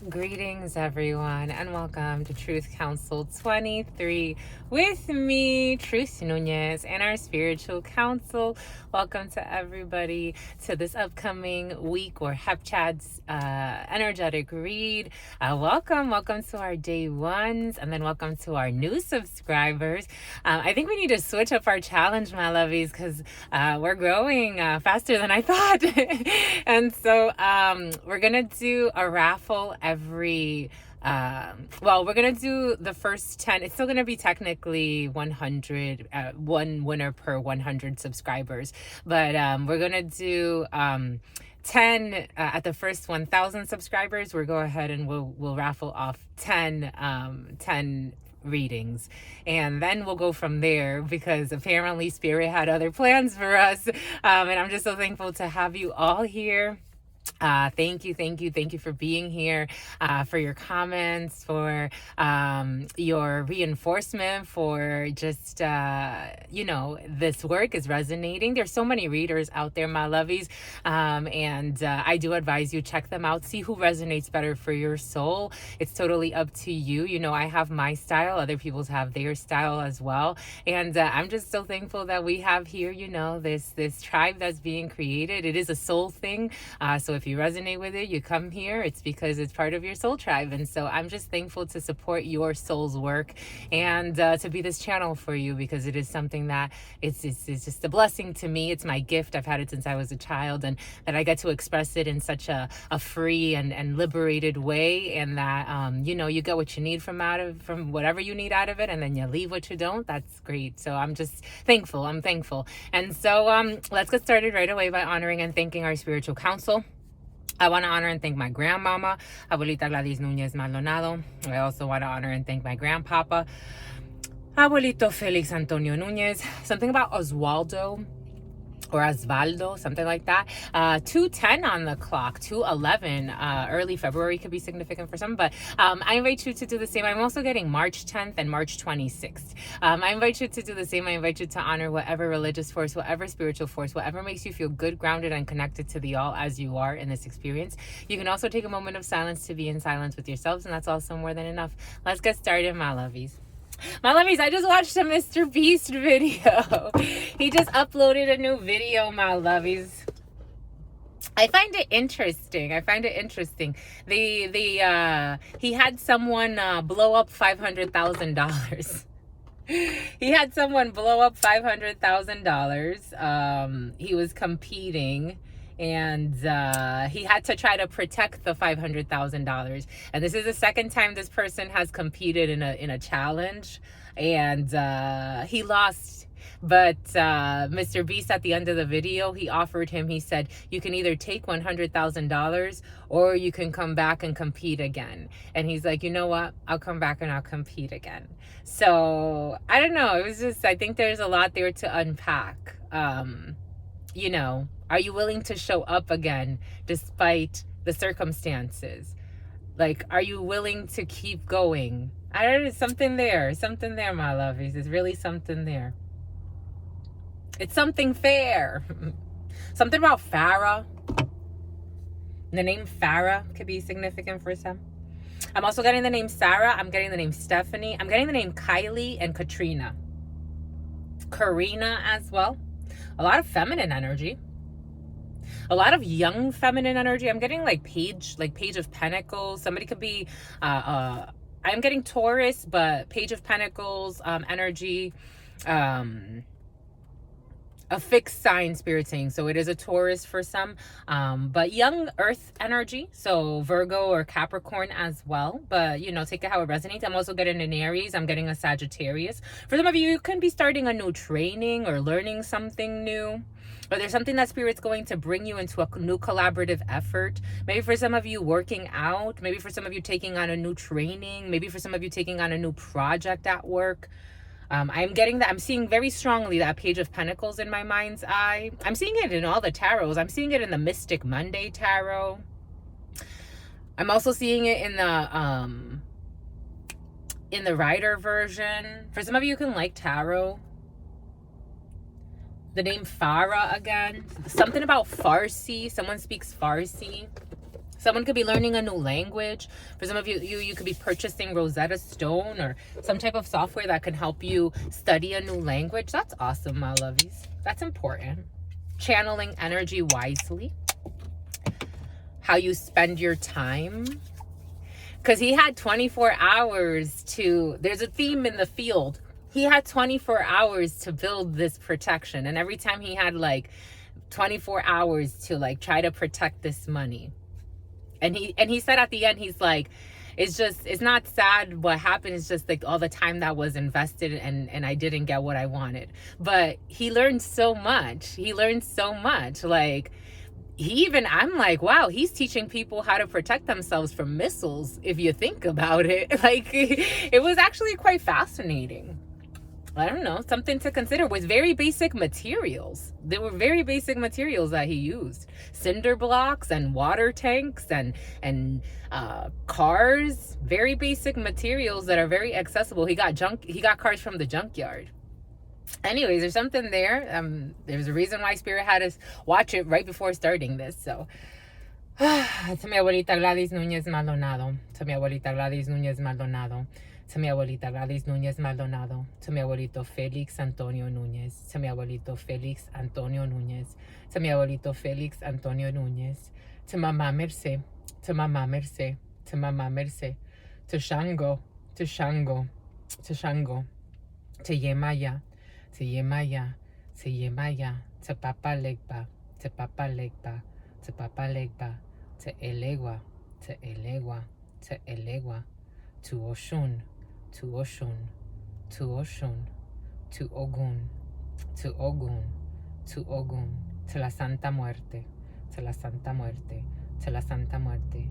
Greetings, everyone, and welcome to Truth Council 23 with me, Truth Nunez, and our spiritual council. Welcome to everybody to this upcoming week or Hepchad's energetic read. Welcome to our day ones, and then welcome to our new subscribers. I think we need to switch up our challenge, my lovies, because we're growing faster than I thought. And so we're going to do a raffle every we're gonna do the first 10. It's still gonna be technically 100, one winner per 100 subscribers, but we're gonna do 10 at the first 1,000 subscribers. We'll go ahead and we'll raffle off 10 readings, and then we'll go from there, because apparently Spirit had other plans for us, and I'm just so thankful to have you all here. Thank you for being here, for your comments, for your reinforcement, for just this work is resonating. There's so many readers out there, my lovies, and I do advise you check them out, see who resonates better for your soul. It's totally up to you. I have my style, other people's have their style as well, and I'm just so thankful that we have here this tribe that's being created. It is a soul thing, so if you resonate with it, you come here, it's because it's part of your soul tribe. And so I'm just thankful to support your soul's work, and to be this channel for you, because it is something that it's just a blessing to me. It's my gift. I've had it since I was a child, and that I get to express it in such a free and liberated way, and that you get what you need from whatever you need out of it, and then you leave what you don't. That's great. So I'm just thankful. I'm thankful. And so let's get started right away by honoring and thanking our spiritual council. I want to honor and thank my grandmama, Abuelita Gladys Nunez Maldonado. I also want to honor and thank my grandpapa, Abuelito Felix Antonio Nunez. Something about Oswaldo or Osvaldo, something like that. 2:10 on the clock, 2:11. Early February could be significant for some, but I invite you to do the same. I'm also getting March 10th and March 26th. I invite you to do the same. I invite you to honor whatever religious force, whatever spiritual force, whatever makes you feel good, grounded, and connected to the all as you are in this experience. You can also take a moment of silence to be in silence with yourselves, and that's also more than enough. Let's get started, my lovies. My lovies, I just watched a Mr. Beast video. He just uploaded a new video, my lovies. I find it interesting. He had someone blow up $500,000. He had someone blow up $500,000. He was competing, and he had to try to protect the $500,000. And this is the second time this person has competed in a challenge, and he lost. But Mr. Beast, at the end of the video, he said, you can either take $100,000 or you can come back and compete again. And he's like, you know what? I'll come back and I'll compete again. So I don't know. It was just, I think there's a lot there to unpack. Are you willing to show up again despite the circumstances? Like, are you willing to keep going? I don't know, something there, my lovies. There's really something there. It's something fair. Something about Farah. The name Farah could be significant for some. I'm also getting the name Sarah. I'm getting the name Stephanie. I'm getting the name Kylie and Katrina. Karina as well. A lot of feminine energy. A lot of young feminine energy. I'm getting like Page of Pentacles. Somebody could be, I'm getting Taurus, but Page of Pentacles energy. A fixed sign, Spirit saying. So it is a Taurus for some, but young earth energy. So Virgo or Capricorn as well. But, take it how it resonates. I'm also getting an Aries. I'm getting a Sagittarius. For some of you, you can be starting a new training or learning something new. Or there's something that Spirit's going to bring you into a new collaborative effort. Maybe for some of you, working out. Maybe for some of you, taking on a new training. Maybe for some of you, taking on a new project at work. I'm getting that. I'm seeing very strongly that Page of Pentacles in my mind's eye. I'm seeing it in all the tarots. I'm seeing it in the Mystic Monday tarot. I'm also seeing it in the Rider version. For some of you can like tarot. The name Farah again. Something about Farsi. Someone speaks Farsi. Someone could be learning a new language. For some of you could be purchasing Rosetta Stone or some type of software that can help you study a new language. That's awesome, my lovies. That's important. Channeling energy wisely. How you spend your time. Because he had 24 hours to, there's a theme in the field. He had 24 hours to build this protection. And every time he had like 24 hours to like try to protect this money. And he said at the end, he's like, it's not sad what happened. It's just like all the time that was invested and I didn't get what I wanted. But he learned so much. Like, I'm like, wow, he's teaching people how to protect themselves from missiles, if you think about it. Like, it was actually quite fascinating. I don't know, something to consider with very basic materials. There were very basic materials that he used. Cinder blocks and water tanks and cars. Very basic materials that are very accessible. He got cars from the junkyard. Anyways, there's something there. There's a reason why Spirit had us watch it right before starting this. So, to mi abuelita Gladys Núñez Maldonado. To mi abuelita Gladys Núñez Maldonado. To mi abuelita Gladys Núñez Maldonado. To mi abuelito Félix Antonio Núñez. To mi abuelito Félix Antonio Núñez. To mi abuelito Félix Antonio Núñez. To Mamá Mercé. To Mamá Mercé. To Mamá Mercé. To Shango. To Shango. To Shango. To Yemaya. To Yemaya. To Yemaya. To Papa Legba. To Papa Legba. To Papa Legba. To Elegua. To Elegua. To Elegua. To Oshun. To Oshun, to Oshun, to Ogun, to Ogun, to Ogun, to la Santa Muerte, to la Santa Muerte, to la Santa Muerte,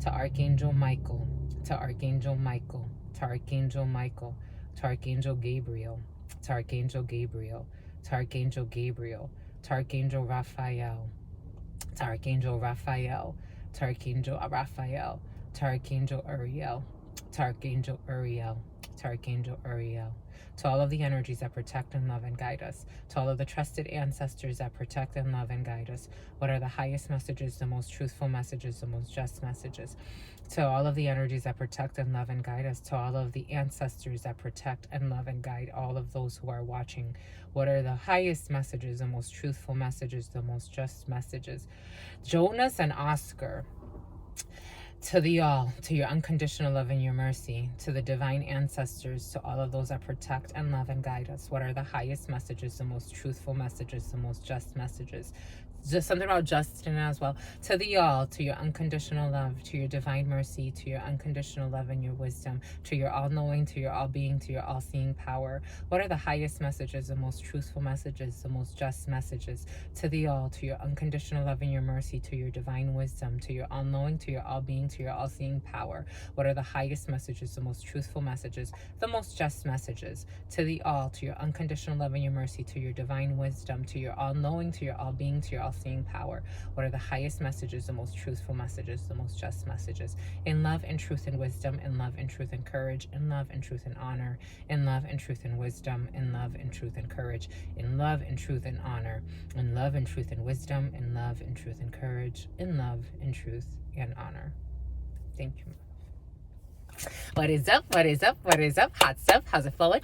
to Archangel Michael, to Archangel Michael, to Archangel Michael, to Archangel Gabriel, to Archangel Gabriel, to Archangel Gabriel, to Archangel Raphael, to Archangel Raphael, to Archangel Raphael, to Archangel Uriel, to Archangel Uriel, to Archangel Uriel, to all of the energies that protect and love and guide us, to all of the trusted ancestors that protect and love and guide us. What are the highest messages, the most truthful messages, the most just messages? To all of the energies that protect and love and guide us, to all of the ancestors that protect and love and guide all of those who are watching. What are the highest messages, the most truthful messages, the most just messages? Jonas and Oscar. To the all, to your unconditional love and your mercy, to the divine ancestors, to all of those that protect and love and guide us. What are the highest messages, the most truthful messages, the most just messages? Just something about Justin as well. To the all, to your unconditional love, to your divine mercy, to your unconditional love and your wisdom, to your all-knowing, to your all-being, to your all-seeing power. What are the highest messages, the most truthful messages, the most just messages? To the all, to your unconditional love and your mercy, to your divine wisdom, to your all-knowing, to your all-being, to your all-seeing power. What are the highest messages, the most truthful messages, the most just messages? To the all, to your unconditional love and your mercy, to your divine wisdom, to your all-knowing, to your all-being, to your all-seeing power. What are the highest messages, the most truthful messages, the most just messages? In love and truth and wisdom, in love and truth and courage, in love and truth and honor, in love and truth and wisdom, in love and truth and courage, in love and truth and honor, in love and truth and wisdom, in love and truth and courage, in love and truth and honor. Thank you. What is up? What is up? What is up? Hot stuff. How's it flowing?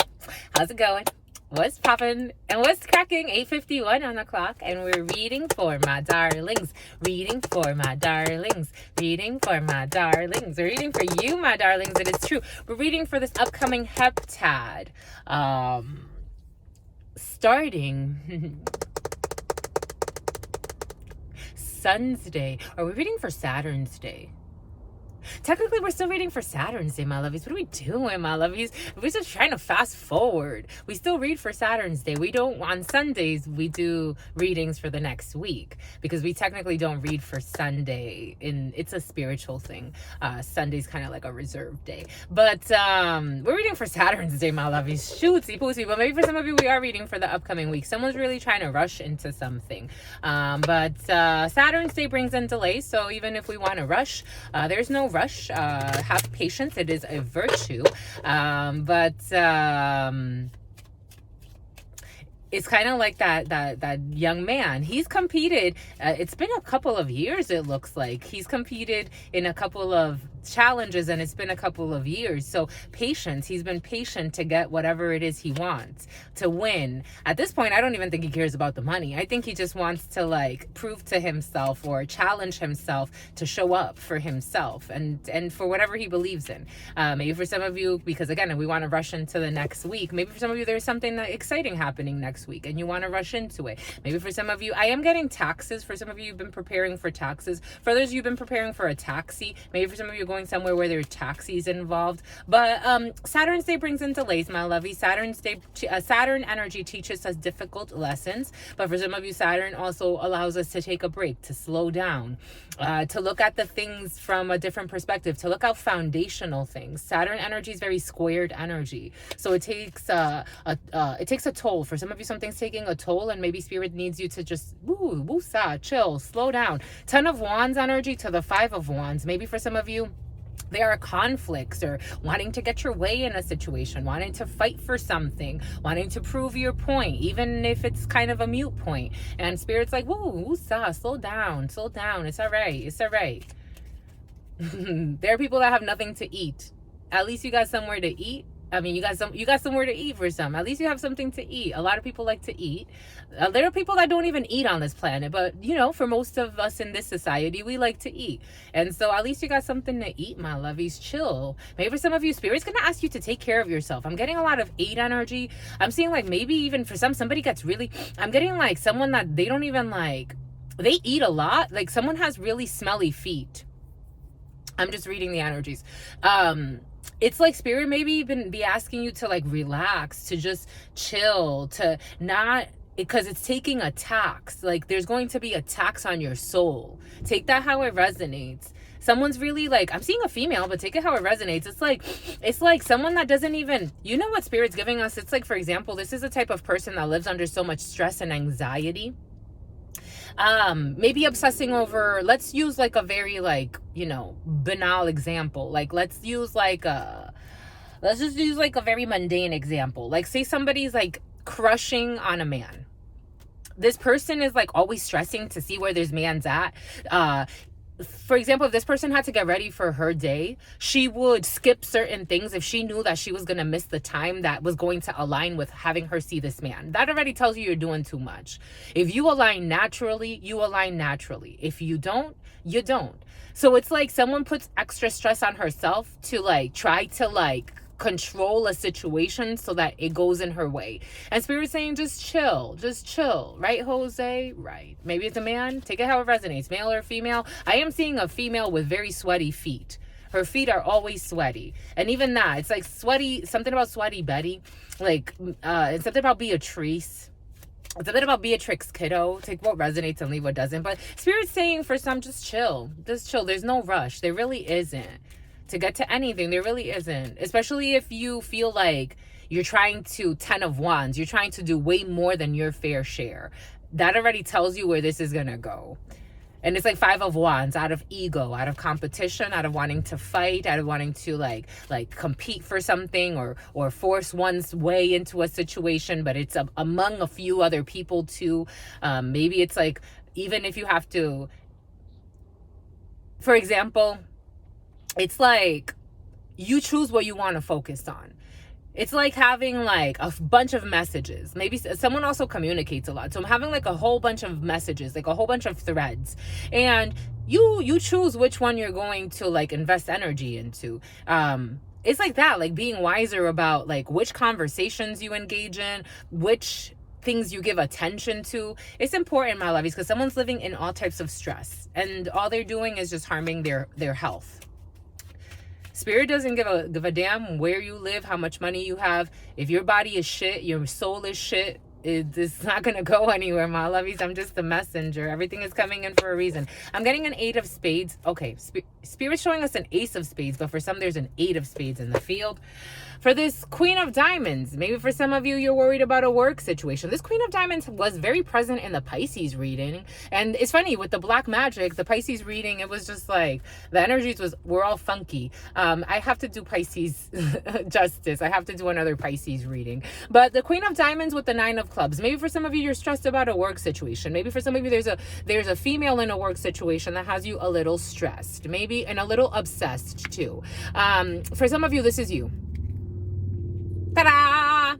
How's it going? What's popping and what's cracking? 8:51 on the clock, and we're reading for my darlings. Reading for my darlings. Reading for my darlings. We're reading for you, my darlings. It is true. We're reading for this upcoming heptad. Starting Sun's Day. Are we reading for Saturn's Day? Technically, we're still reading for Saturn's Day, my lovies. What are we doing, my lovies? We're just trying to fast forward. We still read for Saturn's Day. We don't, on Sundays, we do readings for the next week because we technically don't read for Sunday. It's a spiritual thing. Sunday's kind of like a reserved day. But we're reading for Saturn's Day, my lovies. Shootsy poosy. But maybe for some of you, we are reading for the upcoming week. Someone's really trying to rush into something. But Saturn's Day brings in delays. So even if we want to rush, there's no rush. Have patience. It is a virtue. But it's kind of like that young man. He's competed. It's been a couple of years. It looks like he's competed in a couple of challenges, and it's been a couple of years. So patience. He's been patient to get whatever it is he wants to win. At this point, I don't even think he cares about the money. I think he just wants to like prove to himself or challenge himself to show up for himself and for whatever he believes in. Maybe for some of you, because again, we want to rush into the next week. Maybe for some of you, there's something exciting happening next week and you want to rush into it. Maybe for some of you, I am getting taxes. For some of you, you've been preparing for taxes. For others, you've been preparing for a taxi. Maybe for some of you, going somewhere where there are taxis involved. But Saturn's day brings in delays, my lovey. Saturn energy teaches us difficult lessons. But for some of you, Saturn also allows us to take a break, to slow down, to look at the things from a different perspective, to look at foundational things. Saturn energy is very squared energy. So it takes a toll. For some of you, something's taking a toll, and maybe spirit needs you to just woo-sa, chill, slow down. 10 of Wands energy to the 5 of Wands. Maybe for some of you, there are conflicts or wanting to get your way in a situation, wanting to fight for something, wanting to prove your point, even if it's kind of a mute point. And spirit's like, woo, slow down. It's all right. There are people that have nothing to eat. At least you got somewhere to eat. I mean, you got somewhere to eat for some. At least you have something to eat. A lot of people like to eat. There are people that don't even eat on this planet, but for most of us in this society, we like to eat. And so at least you got something to eat, my lovies. Chill. Maybe for some of you, spirit's gonna ask you to take care of yourself. I'm getting a lot of 8 energy. I'm seeing like maybe even for somebody gets really, I'm getting like someone that they don't even like, they eat a lot. Like someone has really smelly feet. I'm just reading the energies. It's like spirit maybe even be asking you to like relax, to just chill, to not, because it's taking a tax. Like there's going to be a tax on your soul. Take that how it resonates. Someone's really like, I'm seeing a female, but take it how it resonates. It's like someone that doesn't even, what spirit's giving us. It's like, for example, this is a type of person that lives under so much stress and anxiety. Maybe obsessing over, let's use like a very like, banal example. Like let's just use like a very mundane example. Like say somebody's like crushing on a man. This person is like always stressing to see where this man's at. For example, if this person had to get ready for her day, she would skip certain things if she knew that she was going to miss the time that was going to align with having her see this man. That already tells you you're doing too much. If you align naturally, you align naturally. If you don't, you don't. So it's like someone puts extra stress on herself to like try to like control a situation so that it goes in her way. And spirit's saying just chill, right, Jose? Right. Maybe it's a man. Take it how it resonates, male or female. I am seeing a female with very sweaty feet. Her feet are always sweaty. And even that, it's like sweaty, something about Sweaty Betty, like it's something about Beatrice. It's a bit about Beatrix Kiddo. Take what resonates and leave what doesn't. But spirit's saying for some, just chill. There's no rush. There really isn't. To get to anything, there really isn't. Especially if you feel like you're trying to 10 of Wands, you're trying to do way more than your fair share. That already tells you where this is gonna go. And it's like 5 of Wands, out of ego, out of competition, out of wanting to fight, out of wanting to like compete for something or force one's way into a situation, but it's among a few other people too. Maybe it's like, even if you have to, for example, it's like you choose what you want to focus on. It's like having like a bunch of messages. Maybe someone also communicates a lot. So I'm having like a whole bunch of messages, like a whole bunch of threads. And you choose which one you're going to like invest energy into. It's like that, like being wiser about like which conversations you engage in, which things you give attention to. It's important, my lovies, because someone's living in all types of stress and all they're doing is just harming their health. Spirit doesn't give a damn where you live, how much money you have. If your body is shit, your soul is shit, it's not going to go anywhere, my lovies. I'm just the messenger. Everything is coming in for a reason. I'm getting an 8 of spades. Okay, Spirit's showing us an ace of spades, but for some, there's an 8 of spades in the field. For this Queen of Diamonds, maybe for some of you, you're worried about a work situation. This Queen of Diamonds was very present in the Pisces reading. And it's funny, with the Black Magic, the Pisces reading, it was just like, the energies were all funky. I have to do Pisces justice. I have to do another Pisces reading. But the Queen of Diamonds with the 9 of Clubs. Maybe for some of you, you're stressed about a work situation. Maybe for some of you, there's a female in a work situation that has you a little stressed, maybe, and a little obsessed too. For some of you, this is you. Ta-da!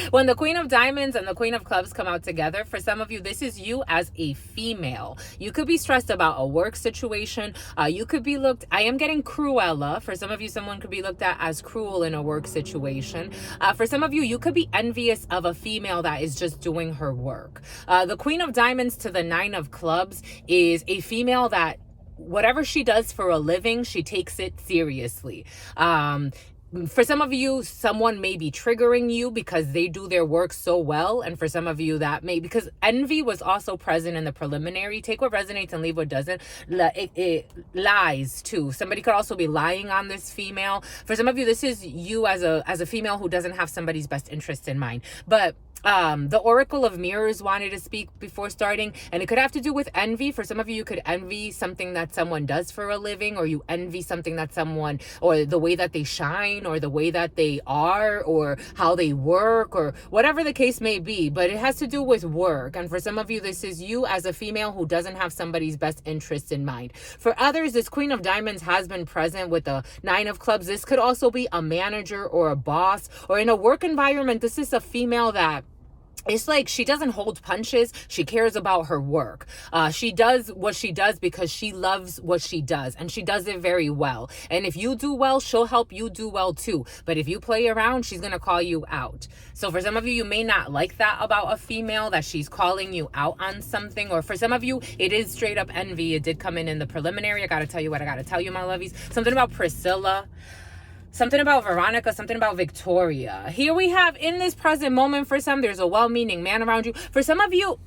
When the Queen of Diamonds and the Queen of Clubs come out together, for some of you, this is you as a female. You could be stressed about a work situation. You could be I am getting Cruella. For some of you, someone could be looked at as cruel in a work situation. For some of you, you could be envious of a female that is just doing her work. The Queen of Diamonds to the Nine of Clubs is a female that whatever she does for a living, she takes it seriously. For some of you, someone may be triggering you because they do their work so well. And for some of you, that may, because envy was also present in the preliminary. Take what resonates and leave what doesn't. It lies too. Somebody could also be lying on this female. For some of you, this is you as a female who doesn't have somebody's best interest in mind. But the Oracle of Mirrors wanted to speak before starting, and it could have to do with envy. For some of you, you could envy something that someone does for a living, or you envy something that someone, or the way that they shine, or the way that they are, or how they work, or whatever the case may be. But it has to do with work. And for some of you, this is you as a female who doesn't have somebody's best interest in mind. For others, this Queen of Diamonds has been present with the Nine of Clubs. This could also be a manager or a boss, or in a work environment. This is a female that it's like she doesn't hold punches. She cares about her work. She does what she does because she loves what she does, and she does it very well. And if you do well, she'll help you do well too. But if you play around, she's going to call you out. So for some of you, you may not like that about a female, that she's calling you out on something. Or for some of you, it is straight up envy. It did come in the preliminary. I got to tell you what I got to tell you, my lovies. Something about Priscilla. Something about Veronica, something about Victoria. Here we have, in this present moment, for some, there's a well-meaning man around you. For some of you,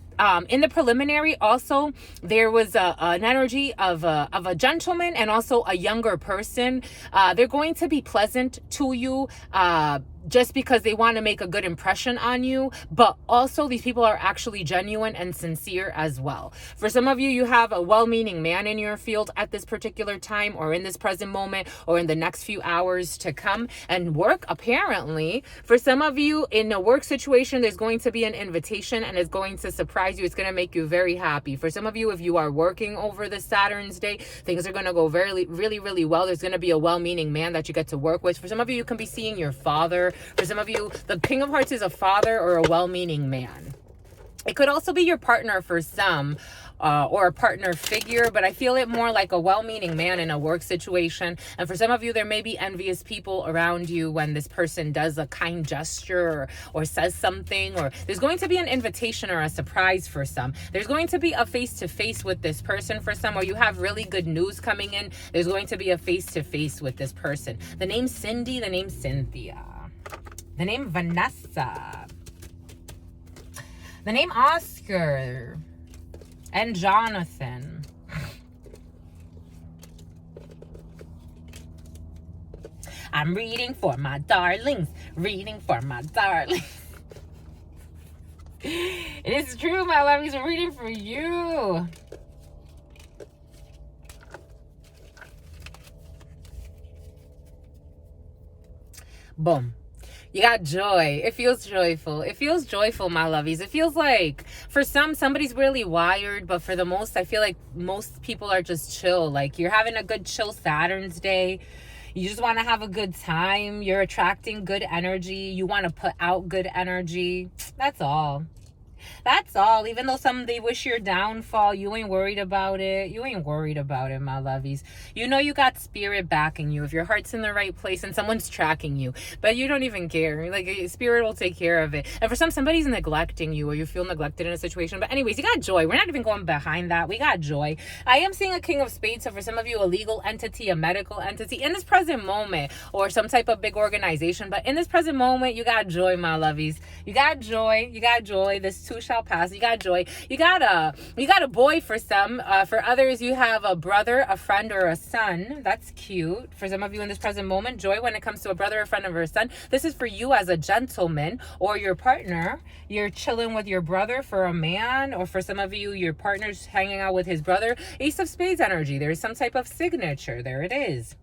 in the preliminary, also, there was an energy of a gentleman and also a younger person. They're going to be pleasant to you, just because they want to make a good impression on you, but also these people are actually genuine and sincere as well. For some of you, you have a well-meaning man in your field at this particular time, or in this present moment, or in the next few hours to come. And work, apparently, for some of you, in a work situation, there's going to be an invitation, and it's going to surprise you. It's going to make you very happy. For some of you, if you are working over the Saturn's day, things are going to go really, really, really well. There's going to be a well-meaning man that you get to work with. For some of you, you can be seeing your father. For some of you, the King of Hearts is a father or a well-meaning man. It could also be your partner for some, or a partner figure, but I feel it more like a well-meaning man in a work situation. And for some of you, there may be envious people around you when this person does a kind gesture or says something, or there's going to be an invitation or a surprise for some. There's going to be a face-to-face with this person for some, or you have really good news coming in. There's going to be a face-to-face with this person. The name Cindy, the name Cynthia, the name Vanessa, the name Oscar, and Jonathan. I'm reading for my darlings, reading for my darlings. It is true, my lovies, I'm reading for you. Boom. You got joy. It feels joyful. It feels joyful, my lovies. It feels like, for some, somebody's really wired, but for the most, I feel like most people are just chill. Like, you're having a good chill Saturn's day. You just want to have a good time. You're attracting good energy. You want to put out good energy. That's all. That's all. Even though they wish your downfall, you ain't worried about it. You ain't worried about it, my lovies. You know you got spirit backing you. If your heart's in the right place and someone's tracking you, but you don't even care. Like, spirit will take care of it. And for somebody's neglecting you, or you feel neglected in a situation. But anyways, you got joy. We're not even going behind that. We got joy. I am seeing a King of Spades. So for some of you, a legal entity, a medical entity in this present moment, or some type of big organization. But in this present moment, you got joy, my lovies. You got joy. You got joy. This too shall pass. You got joy. You got a boy for some. For others, you have a brother, a friend, or a son. That's cute. For some of you in this present moment, joy when it comes to a brother, a friend, or a son. This is for you as a gentleman or your partner. You're chilling with your brother for a man, or for some of you, your partner's hanging out with his brother. Ace of Spades energy. There's some type of signature. There it is.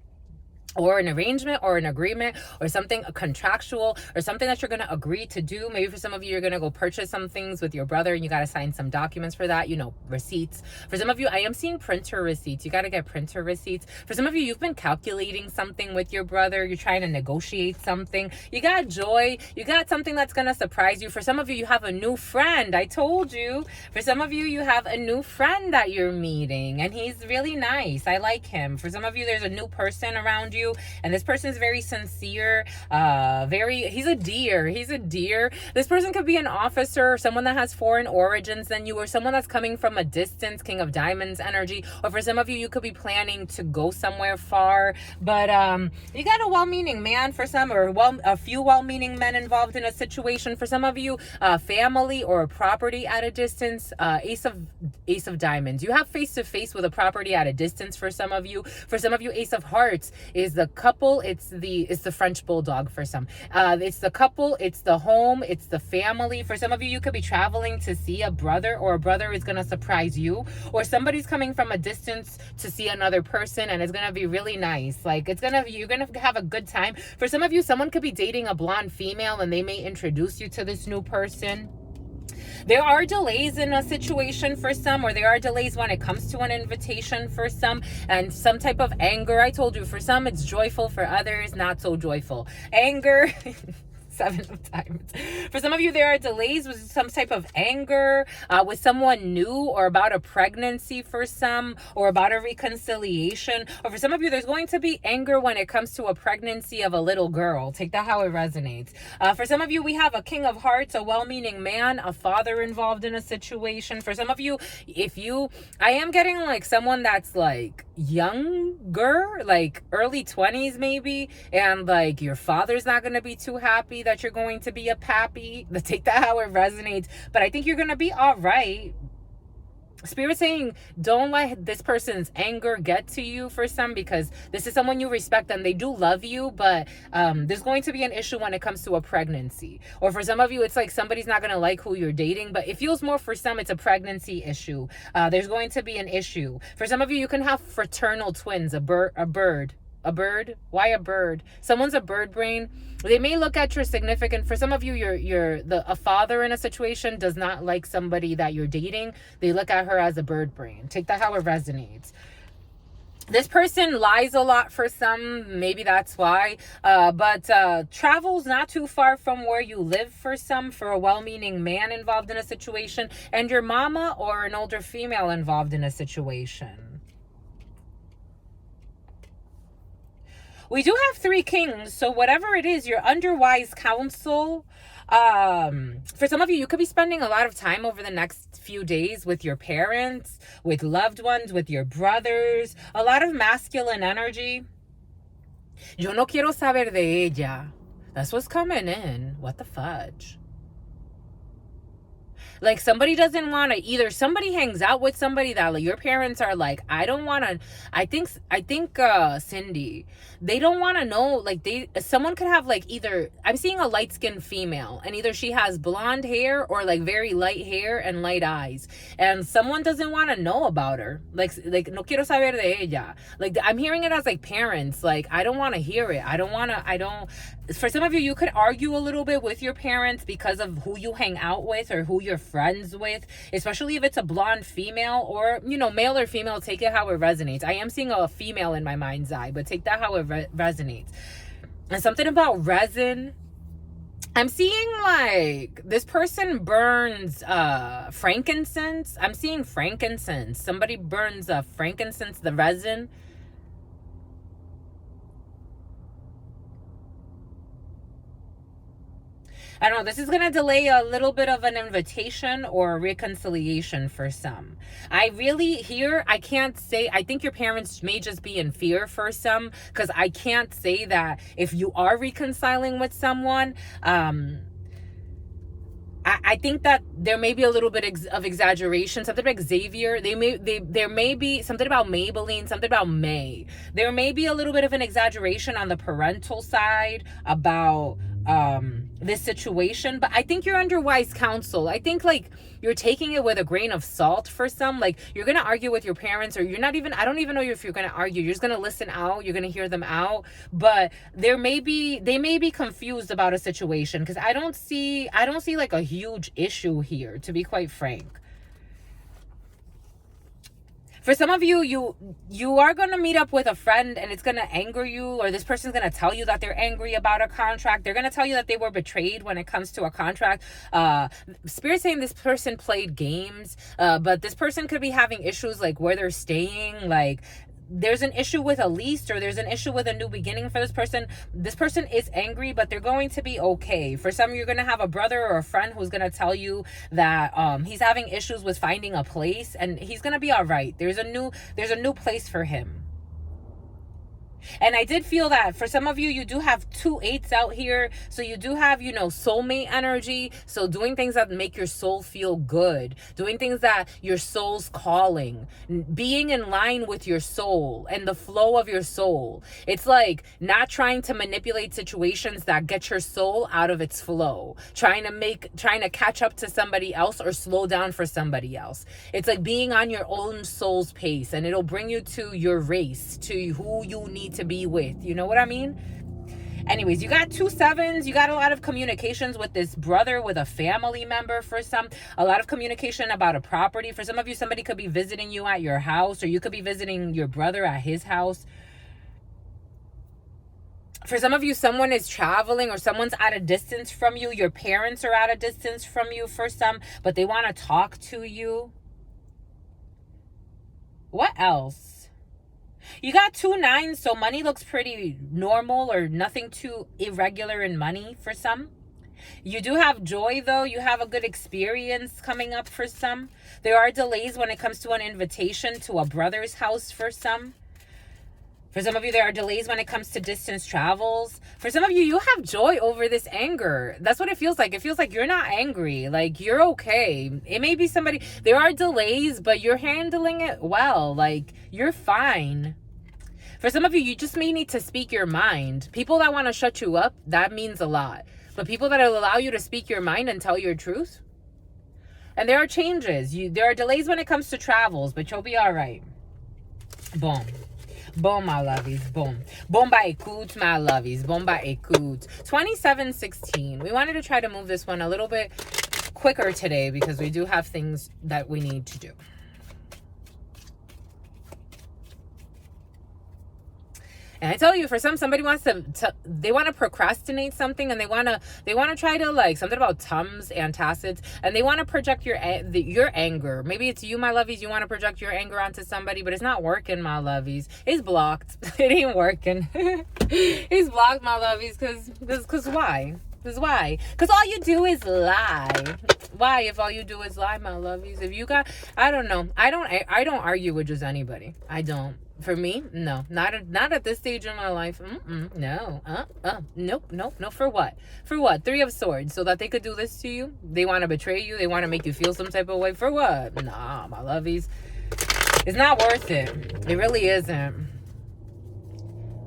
or an arrangement or an agreement or something contractual or something that you're going to agree to do. Maybe for some of you, you're going to go purchase some things with your brother and you got to sign some documents for that, receipts. For some of you, I am seeing printer receipts. You got to get printer receipts. For some of you, you've been calculating something with your brother. You're trying to negotiate something. You got joy. You got something that's going to surprise you. For some of you, you have a new friend. I told you. For some of you, you have a new friend that you're meeting and he's really nice. I like him. For some of you, there's a new person around you. And this person is very sincere, he's a deer. This person could be an officer, someone that has foreign origins than you, or someone that's coming from a distance, King of Diamonds energy. Or for some of you, you could be planning to go somewhere far, but you got a well-meaning man for some, or a few well-meaning men involved in a situation. For some of you, family or a property at a distance, Ace of Diamonds. You have face-to-face with a property at a distance for some of you. For some of you, Ace of Hearts is the couple, it's the French bulldog for some. It's the couple, it's the home, it's the family. For some of you, you could be traveling to see a brother, or a brother is going to surprise you, or somebody's coming from a distance to see another person, and it's going to be really nice. Like you're going to have a good time. For some of you, someone could be dating a blonde female and they may introduce you to this new person. There are delays in a situation for some, or there are delays when it comes to an invitation for some, and some type of anger. I told you, for some it's joyful, for others not so joyful. Anger. Seven of Diamonds. For some of you, there are delays with some type of anger with someone new, or about a pregnancy for some, or about a reconciliation. Or for some of you, there's going to be anger when it comes to a pregnancy of a little girl. Take that how it resonates. For some of you, we have a King of Hearts, a well-meaning man, a father involved in a situation. For some of you, I am getting like someone that's like younger, like early 20s maybe, and like your father's not going to be too happy that you're going to be a pappy. Take that how it resonates. But I think you're going to be all right. Spirit saying, don't let this person's anger get to you for some, because this is someone you respect and they do love you, but there's going to be an issue when it comes to a pregnancy. Or for some of you, it's like somebody's not going to like who you're dating, but it feels more for some, it's a pregnancy issue. There's going to be an issue. For some of you, you can have fraternal twins, a bird. Why a bird? Someone's a bird brain. They may look at your significant. For some of you, a father in a situation does not like somebody that you're dating. They look at her as a bird brain. Take that how it resonates. This person lies a lot for some, maybe that's why, but travels not too far from where you live for some, for a well-meaning man involved in a situation, and your mama or an older female involved in a situation. We do have 3 kings, so whatever it is, you're under wise counsel. For some of you, you could be spending a lot of time over the next few days with your parents, with loved ones, with your brothers. A lot of masculine energy. Yo no quiero saber de ella. That's what's coming in. What the fudge? Like somebody doesn't want to, either somebody hangs out with somebody that like, your parents are like, I don't want to, I think Cindy, they don't want to know, like someone could have like either, I'm seeing a light-skinned female and either she has blonde hair or like very light hair and light eyes, and someone doesn't want to know about her. Like no quiero saber de ella. Like I'm hearing it as like parents, like I don't want to hear it. For some of you, you could argue a little bit with your parents because of who you hang out with or who you're friends with, especially if it's a blonde female, or male or female. Take it how it resonates. I am seeing a female in my mind's eye, but take that how it resonates. And something about resin, I'm seeing like this person burns frankincense. I'm seeing frankincense. Somebody burns frankincense, the resin. I don't know, this is going to delay a little bit of an invitation or a reconciliation for some. I can't say, I think your parents may just be in fear for some, because I can't say that if you are reconciling with someone, I think that there may be a little bit of exaggeration, something like Xavier. There may be something about Maybelline, something about May. There may be a little bit of an exaggeration on the parental side about this situation, but I think you're under wise counsel. I think like you're taking it with a grain of salt for some. Like you're gonna argue with your parents, or you're not even, I don't even know if you're gonna argue. You're just gonna listen out, you're gonna hear them out. But they may be confused about a situation, because I don't see like a huge issue here, to be quite frank. For some of you, you are going to meet up with a friend and it's going to anger you, or this person's going to tell you that they're angry about a contract. They're going to tell you that they were betrayed when it comes to a contract. Spirit saying this person played games, but this person could be having issues like where they're staying, like there's an issue with a lease, or there's an issue with a new beginning for this person. This person is angry, but they're going to be okay. For some, you're going to have a brother or a friend who's going to tell you that he's having issues with finding a place, and he's going to be all right. There's a new place for him. And I did feel that for some of you, you do have 2 8s out here. So you do have, soulmate energy. So doing things that make your soul feel good. Doing things that your soul's calling. Being in line with your soul and the flow of your soul. It's like not trying to manipulate situations that get your soul out of its flow. Trying to catch up to somebody else or slow down for somebody else. It's like being on your own soul's pace, and it'll bring you to your race, to who you need to be with. You know what I mean? Anyways, you got 2 7s. You got a lot of communications with this brother, with a family member for some. A lot of communication about a property. For some of you, somebody could be visiting you at your house, or you could be visiting your brother at his house. For some of you, someone is traveling, or someone's at a distance from you. Your parents are at a distance from you for some, but they want to talk to you. What else? You got 2 9s, so money looks pretty normal, or nothing too irregular in money for some. You do have joy, though. You have a good experience coming up for some. There are delays when it comes to an invitation to a brother's house for some. For some of you, there are delays when it comes to distance travels. For some of you, you have joy over this anger. That's what it feels like. It feels like you're not angry. Like, you're okay. It may be somebody... There are delays, but you're handling it well. Like, you're fine. For some of you, you just may need to speak your mind. People that want to shut you up, that means a lot. But people that will allow you to speak your mind and tell your truth. And there are changes. There are delays when it comes to travels, but you'll be all right. Boom. Boom, my lovies. Boom. Boom by écoute, my lovies. Boom by écoute. 2716. We wanted to try to move this one a little bit quicker today, because we do have things that we need to do. And I tell you, for somebody wants they want to procrastinate something, and they want to try to, like, something about tums, antacids, and they want to project your anger. Maybe it's you, my lovies, you want to project your anger onto somebody, but it's not working, my lovies. It's blocked. It ain't working. It's blocked, my lovies, because why? Because why? Because all you do is lie. Why, if all you do is lie, my lovies? If you got, I don't know. I don't argue with just anybody. I don't. For me, no, not at this stage in my life. No, nope. For what? 3 of Swords, so that they could do this to you. They want to betray you. They want to make you feel some type of way. For what? Nah, my lovies. It's not worth it. It really isn't.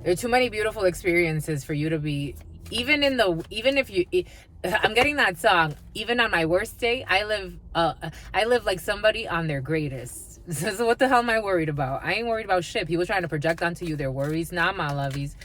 There are too many beautiful experiences for you to be, even if you, I'm getting that song. Even on my worst day, I live like somebody on their greatest. So what the hell am I worried about? I ain't worried about shit. People trying to project onto you their worries. Nah, my lovies.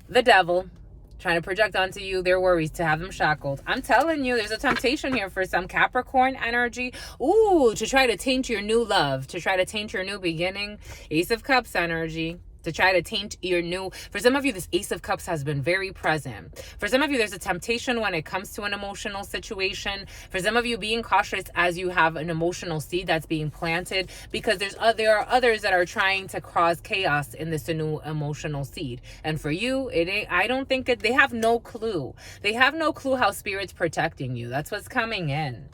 The devil trying to project onto you their worries to have them shackled. I'm telling you, there's a temptation here for some Capricorn energy. Ooh, to try to taint your new love. To try to taint your new beginning. Ace of Cups energy. To try to taint your new... For some of you, this Ace of Cups has been very present. For some of you, there's a temptation when it comes to an emotional situation. For some of you, being cautious as you have an emotional seed that's being planted, because there are others that are trying to cause chaos in this new emotional seed. And for you, it ain't... I don't think it... They have no clue. They have no clue how Spirit's protecting you. That's what's coming in.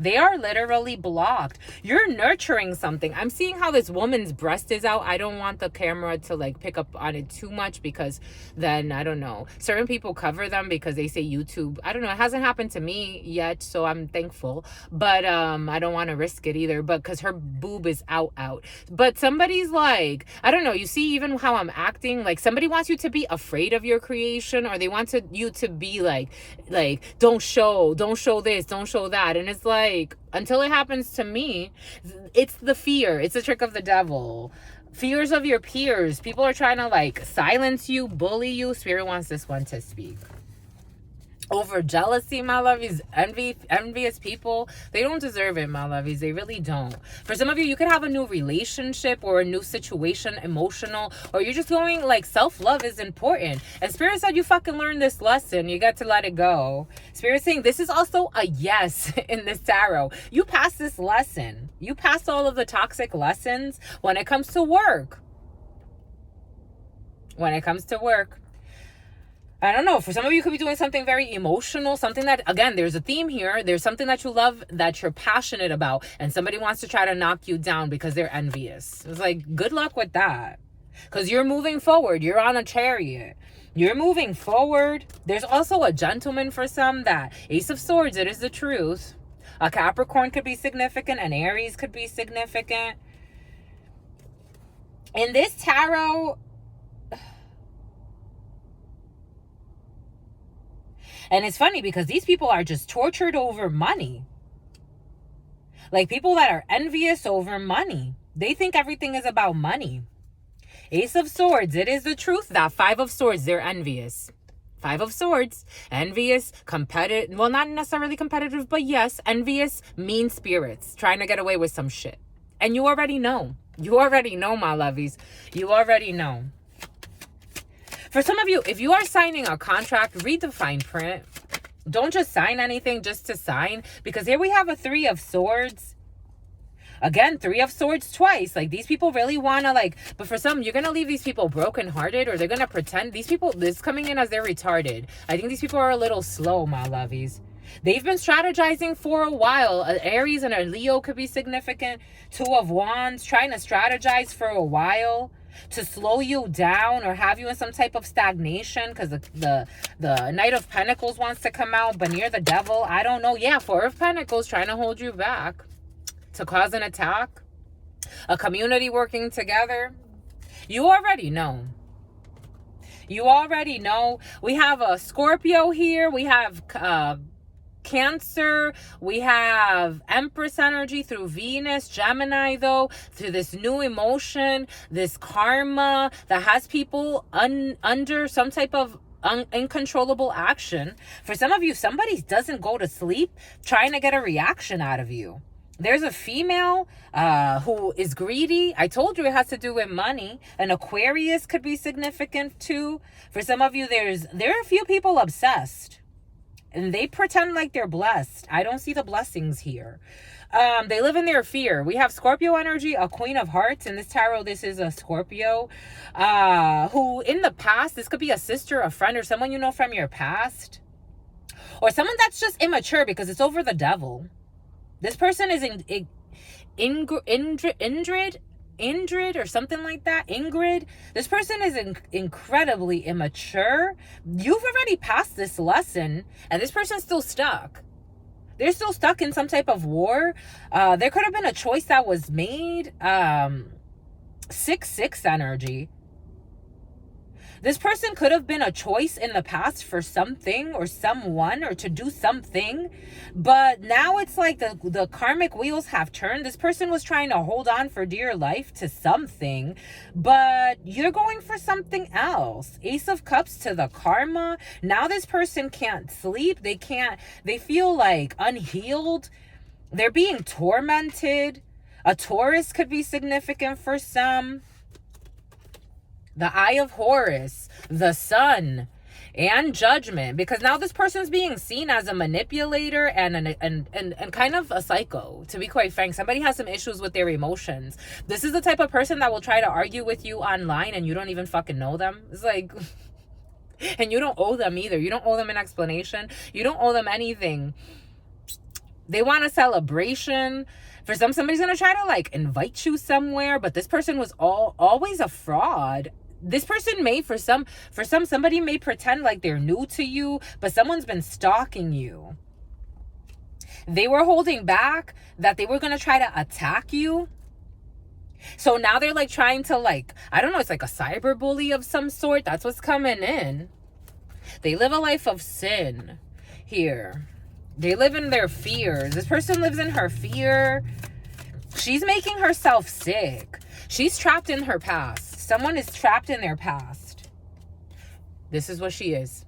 They are literally blocked. You're nurturing something. I'm seeing how this woman's breast is out. I don't want the camera to like pick up on it too much, because then, I don't know, certain people cover them because they say YouTube. I don't know. It hasn't happened to me yet, so I'm thankful. But I don't want to risk it either. But because her boob is out. But somebody's like, I don't know. You see even how I'm acting? Like somebody wants you to be afraid of your creation, or they want you to be like don't show this, don't show that. And it's like, until it happens to me, it's the fear. It's a trick of the devil. Fears of your peers. People are trying to like silence you, bully you. Spirit wants this one to speak. Over jealousy, my lovies, envious people, they don't deserve it, my lovies. They really don't. For some of you, you could have a new relationship or a new situation, emotional, or you're just going like self-love is important. And Spirit said you fucking learned this lesson. You got to let it go. Spirit saying this is also a yes in this tarot. You passed this lesson. You passed all of the toxic lessons when it comes to work. When it comes to work. I don't know. For some of you, you could be doing something very emotional, something that, again, there's a theme here. There's something that you love, that you're passionate about, and somebody wants to try to knock you down because they're envious. It's like, good luck with that. Because you're moving forward. You're on a chariot. You're moving forward. There's also a gentleman for some. That Ace of Swords, it is the truth. A Capricorn could be significant. An Aries could be significant. In this tarot, and it's funny because these people are just tortured over money. Like people that are envious over money. They think everything is about money. Ace of Swords, it is the truth. That Five of Swords, they're envious. Five of Swords, envious, competitive. Well, not necessarily competitive, but yes, envious, mean spirits. Trying to get away with some shit. And you already know. You already know, my lovies. You already know. For some of you, if you are signing a contract, read the fine print. Don't just sign anything just to sign. Because here we have a Three of Swords. Again, Three of Swords twice. Like, these people really want to, like... But for some, you're going to leave these people brokenhearted, or they're going to pretend. These people, this is coming in as they're retarded. I think these people are a little slow, my lovies. They've been strategizing for a while. An Aries and a Leo could be significant. Two of Wands, trying to strategize for a while to slow you down or have you in some type of stagnation, because the Knight of Pentacles wants to come out, but near the Devil, I don't know. Yeah, Four of Pentacles trying to hold you back to cause an attack. A community working together. You already know. You already know. We have a Scorpio here. We have Cancer, we have Empress energy through Venus, Gemini though, through this new emotion, this karma that has people under some type of uncontrollable action. For some of you, somebody doesn't go to sleep trying to get a reaction out of you. There's a female who is greedy. I told you it has to do with money. An Aquarius could be significant too. For some of you, there are a few people obsessed. And they pretend like they're blessed. I don't see the blessings here. They live in their fear. We have Scorpio energy, a Queen of Hearts. In this tarot, this is a Scorpio. Who in the past, this could be a sister, a friend, or someone you know from your past. Or someone that's just immature because it's over the Devil. This person is Indrid or something like that. Ingrid. This person is incredibly immature. You've already passed this lesson, and this person's still stuck. They're still stuck in some type of war. There could have been a choice that was made. 6-6 energy. This person could have been a choice in the past for something or someone, or to do something. But now it's like the karmic wheels have turned. This person was trying to hold on for dear life to something, but you're going for something else. Ace of Cups to the karma. Now this person can't sleep. They feel like unhealed. They're being tormented. A Taurus could be significant for some. The Eye of Horus, the Sun, and Judgment. Because now this person's being seen as a manipulator and kind of a psycho, to be quite frank. Somebody has some issues with their emotions. This is the type of person that will try to argue with you online and you don't even fucking know them. It's like... And you don't owe them either. You don't owe them an explanation. You don't owe them anything. They want a celebration. For somebody's going to try to like invite you somewhere, but this person was always a fraud. This person may, somebody may pretend like they're new to you, but someone's been stalking you. They were holding back that they were going to try to attack you. So now they're like trying to like, I don't know, it's like a cyber bully of some sort. That's what's coming in. They live a life of sin here. They live in their fears. This person lives in her fear. She's making herself sick. She's trapped in her past. Someone is trapped in their past. This is what she is.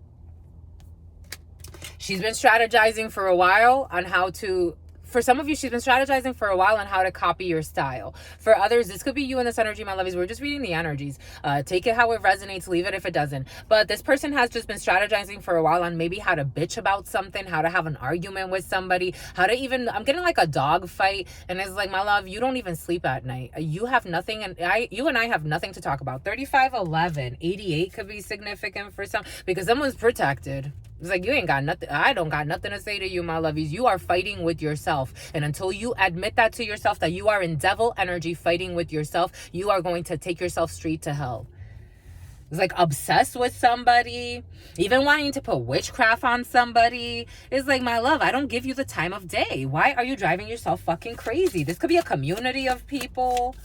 She's been strategizing for a while on how to... For some of you, she's been strategizing for a while on how to copy your style. For others, this could be you in this energy, my lovies. We're just reading the energies. Take it how it resonates. Leave it if it doesn't. But this person has just been strategizing for a while on maybe how to bitch about something, how to have an argument with somebody, how to even... I'm getting like a dog fight. And it's like, my love, you don't even sleep at night. You have nothing. And you and I have nothing to talk about. 3511, 88 could be significant for some. Because someone's protected. It's like, you ain't got nothing. I don't got nothing to say to you, my lovies. You are fighting with yourself. And until you admit that to yourself, that you are in devil energy fighting with yourself, you are going to take yourself straight to hell. It's like obsessed with somebody, even wanting to put witchcraft on somebody. It's like, my love, I don't give you the time of day. Why are you driving yourself fucking crazy? This could be a community of people.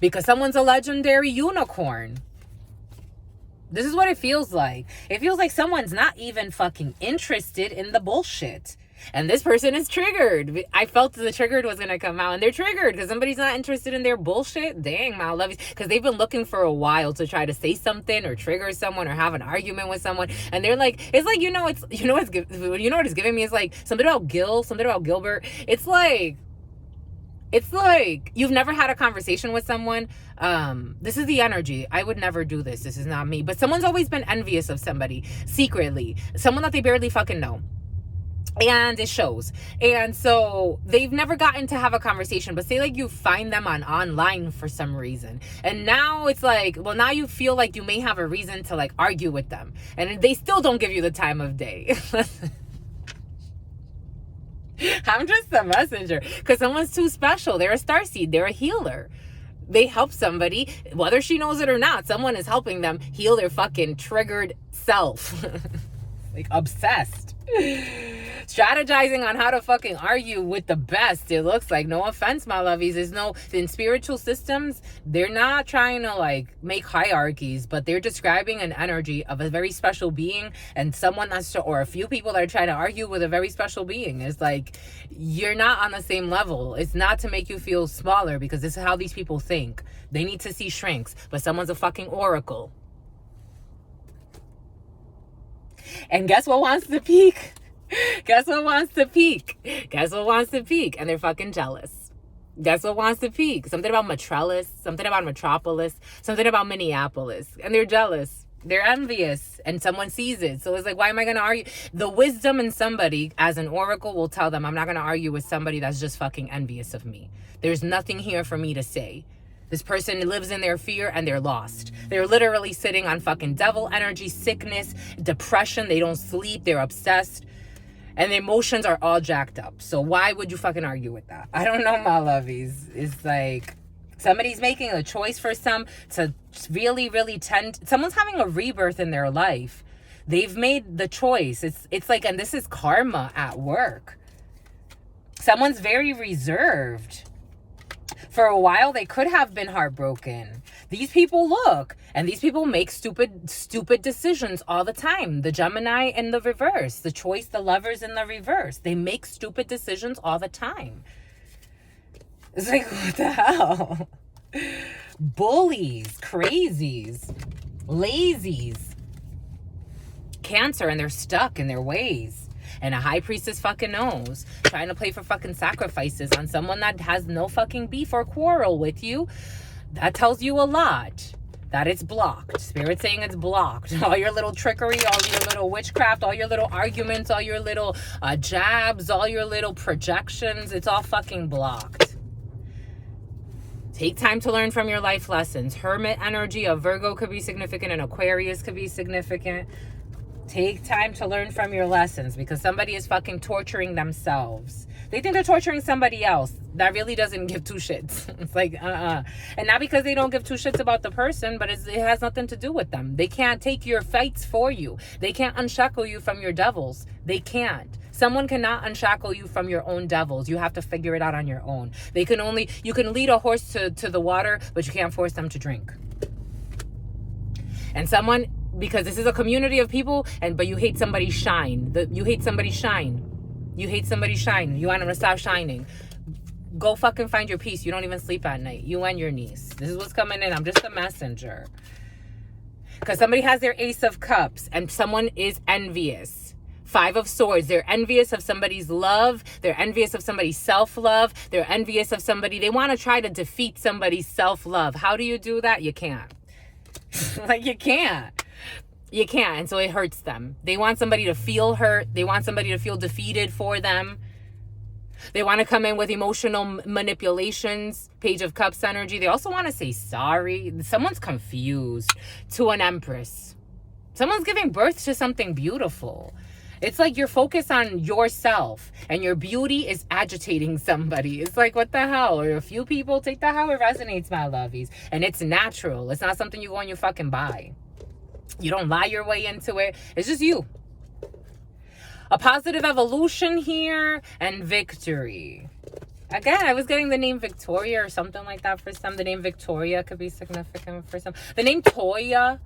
Because someone's a legendary unicorn. This is what it feels like. It feels like someone's not even fucking interested in the bullshit. And this person is triggered. I felt the triggered was going to come out. And they're triggered because somebody's not interested in their bullshit. Dang, my lovies. Because they've been looking for a while to try to say something or trigger someone or have an argument with someone. And they're like, it's like, you know what it's giving me? It's like something about Gilbert. It's like you've never had a conversation with someone. This is the energy. I would never do this. This is not me. But someone's always been envious of somebody secretly. Someone that they barely fucking know. And it shows. And so they've never gotten to have a conversation. But say like you find them online for some reason. And now it's like, well, now you feel like you may have a reason to like argue with them. And they still don't give you the time of day. I'm just a messenger because someone's too special. They're a starseed. They're a healer. They help somebody, whether she knows it or not. Someone is helping them heal their fucking triggered self. Like obsessed. Strategizing on how to fucking argue with the best. It looks like, no offense, my lovies. In spiritual systems, they're not trying to like make hierarchies, but they're describing an energy of a very special being and someone or a few people that are trying to argue with a very special being. It's like, you're not on the same level. It's not to make you feel smaller because this is how these people think. They need to see shrinks, but someone's a fucking oracle. And guess what wants to peak? Guess what wants to peak? Guess what wants to peak? And they're fucking jealous. Guess what wants to peak? Something about Metropolis, something about Metropolis, something about Minneapolis. And they're jealous. They're envious. And someone sees it. So it's like, why am I going to argue? The wisdom in somebody as an oracle will tell them, I'm not going to argue with somebody that's just fucking envious of me. There's nothing here for me to say. This person lives in their fear and they're lost. They're literally sitting on fucking devil energy, sickness, depression. They don't sleep. They're obsessed. And their emotions are all jacked up. So why would you fucking argue with that? I don't know, my lovies. It's like somebody's making a choice for some to really, really someone's having a rebirth in their life. They've made the choice. It's like, and this is karma at work. Someone's very reserved. For a while, they could have been heartbroken. These people and these people make stupid decisions all the time. The Gemini in the reverse, the lovers in the reverse. They make stupid decisions all the time. It's like, what the hell? Bullies, crazies, lazies. Cancer, and they're stuck in their ways. And a high priestess fucking knows. Trying to play for fucking sacrifices on someone that has no fucking beef or quarrel with you. That tells you a lot. That it's blocked. Spirit saying it's blocked. All your little trickery, all your little witchcraft, all your little arguments, all your little jabs, all your little projections. It's all fucking blocked. Take time to learn from your life lessons. Hermit energy of Virgo could be significant and Aquarius could be significant. Take time to learn from your lessons, because somebody is fucking torturing themselves. They think they're torturing somebody else that really doesn't give two shits. It's like, And not because they don't give two shits about the person, but it has nothing to do with them. They can't take your fights for you. They can't unshackle you from your devils. They can't. Someone cannot unshackle you from your own devils. You have to figure it out on your own. You can lead a horse to the water, but you can't force them to drink. And because this is a community of people, but you hate somebody's shine. You hate somebody's shine. You hate somebody's shine. You want them to stop shining. Go fucking find your peace. You don't even sleep at night. You and your niece. This is what's coming in. I'm just a messenger. Because somebody has their Ace of Cups and someone is envious. Five of Swords. They're envious of somebody's love. They're envious of somebody's self-love. They're envious of somebody. They want to try to defeat somebody's self-love. How do you do that? You can't. Like, you can't. You can't. And so it hurts them. They want somebody to feel hurt. They want somebody to feel defeated for them. They want to come in with emotional manipulations. Page of Cups energy. They also want to say sorry. Someone's confused. To an Empress. Someone's giving birth to something beautiful. It's like you're focused on yourself and your beauty is agitating somebody. It's like, what the hell? Or a few people, take that how it resonates, my lovies. And it's natural. It's not something you go and you fucking buy. You don't lie your way into it. It's just you. A positive evolution here and victory. Again, I was getting the name Victoria or something like that for some. The name Victoria could be significant for some. The name Toya.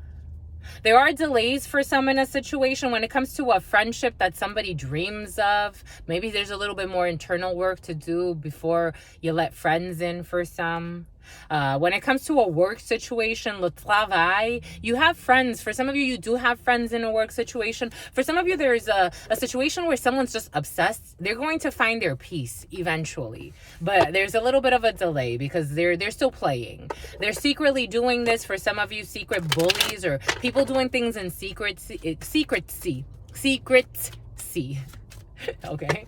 There are delays for some in a situation when it comes to a friendship that somebody dreams of. Maybe there's a little bit more internal work to do before you let friends in for some. When it comes to a work situation, le travail, you have friends. For some of you, you do have friends in a work situation. For some of you, there's a situation where someone's just obsessed. They're going to find their peace eventually. But there's a little bit of a delay because they're still playing. They're secretly doing this. For some of you, secret bullies or people doing things in secrecy. Okay.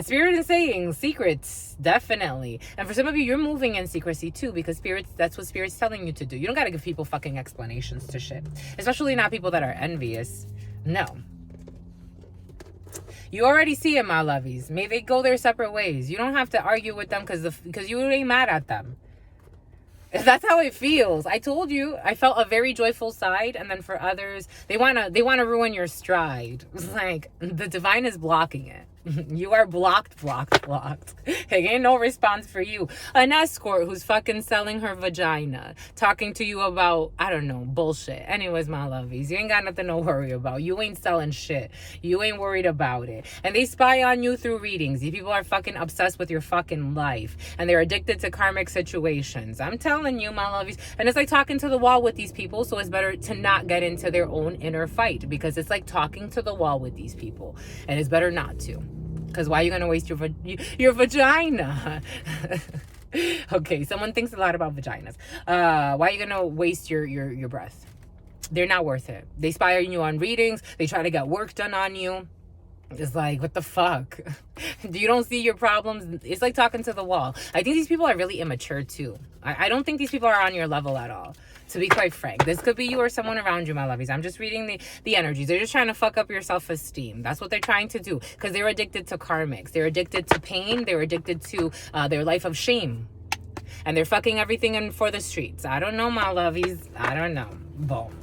Spirit is saying secrets, definitely. And for some of you, you're moving in secrecy too, because that's what Spirit's telling you to do. You don't got to give people fucking explanations to shit, especially not people that are envious. No. You already see it, my lovies. May they go their separate ways. You don't have to argue with them because you ain't mad at them. That's how it feels. I told you, I felt a very joyful side, and then for others, they wanna ruin your stride. It's like the divine is blocking it. You are blocked. Hey, ain't no response for you. An escort who's fucking selling her vagina, talking to you about, I don't know, bullshit. Anyways, my lovies, you ain't got nothing to worry about. You ain't selling shit. You ain't worried about it. And they spy on you through readings. These people are fucking obsessed with your fucking life, and they're addicted to karmic situations. I'm telling you, my lovies. And it's like talking to the wall with these people, so it's better to not get into their own inner fight, because it's like talking to the wall with these people, and it's better not to. Because why are you going to waste your vagina? Okay, someone thinks a lot about vaginas. Why are you going to waste your breath? They're not worth it. They spy on you on readings. They try to get work done on you. It's like, what the fuck? You don't see your problems. It's like talking to the wall. I think these people are really immature too. I don't think these people are on your level at all, to be quite frank. This could be you or someone around you, my lovies. I'm just reading the energies. They're just trying to fuck up your self-esteem. That's what they're trying to do, because they're addicted to karmics. They're addicted to pain. They're addicted to their life of shame. And they're fucking everything in for the streets. I don't know, my lovies. I don't know. Boom.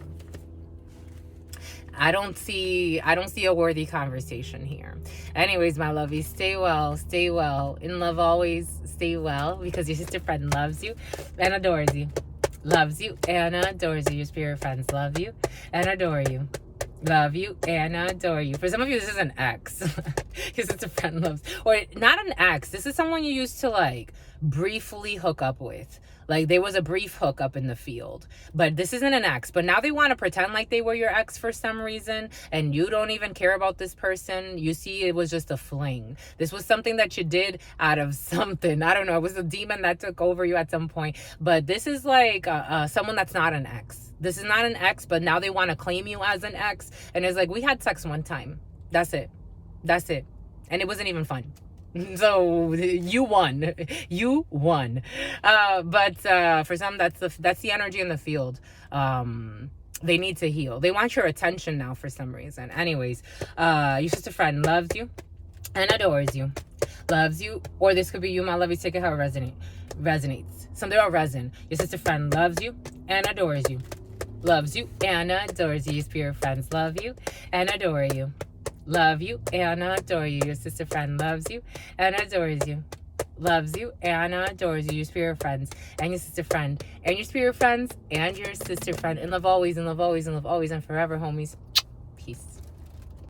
I don't see a worthy conversation here. Anyways, my lovies, stay well. In love always, stay well, because your sister friend loves you and adores you. Loves you and adores you. Your spirit friends love you and adore you. Love you and adore you. For some of you, this is an ex. Your sister friend loves, or not an ex. This is someone you used to like briefly hook up with. Like, there was a brief hookup in the field, but this isn't an ex. But now they want to pretend like they were your ex for some reason, and you don't even care about this person. You see, it was just a fling. This was something that you did out of something. I don't know. It was a demon that took over you at some point. But this is like someone that's not an ex. This is not an ex, but now they want to claim you as an ex. And it's like, we had sex one time. That's it. And it wasn't even fun. So you won. But for some, that's the energy in the field. They need to heal. They want your attention now for some reason. Anyways, your sister friend loves you and adores you. Loves you, or this could be you, my love you, take it how it resonates. Something about resin. Your sister friend loves you and adores you. Loves you and adores you. Your spirit friends love you and adore you. Love you and adore you. Your sister friend loves you and adores you. Loves you and adores you. Your spirit friends and your sister friend and your spirit friends and your sister friend. And love always, and love always, and love always, and forever, homies.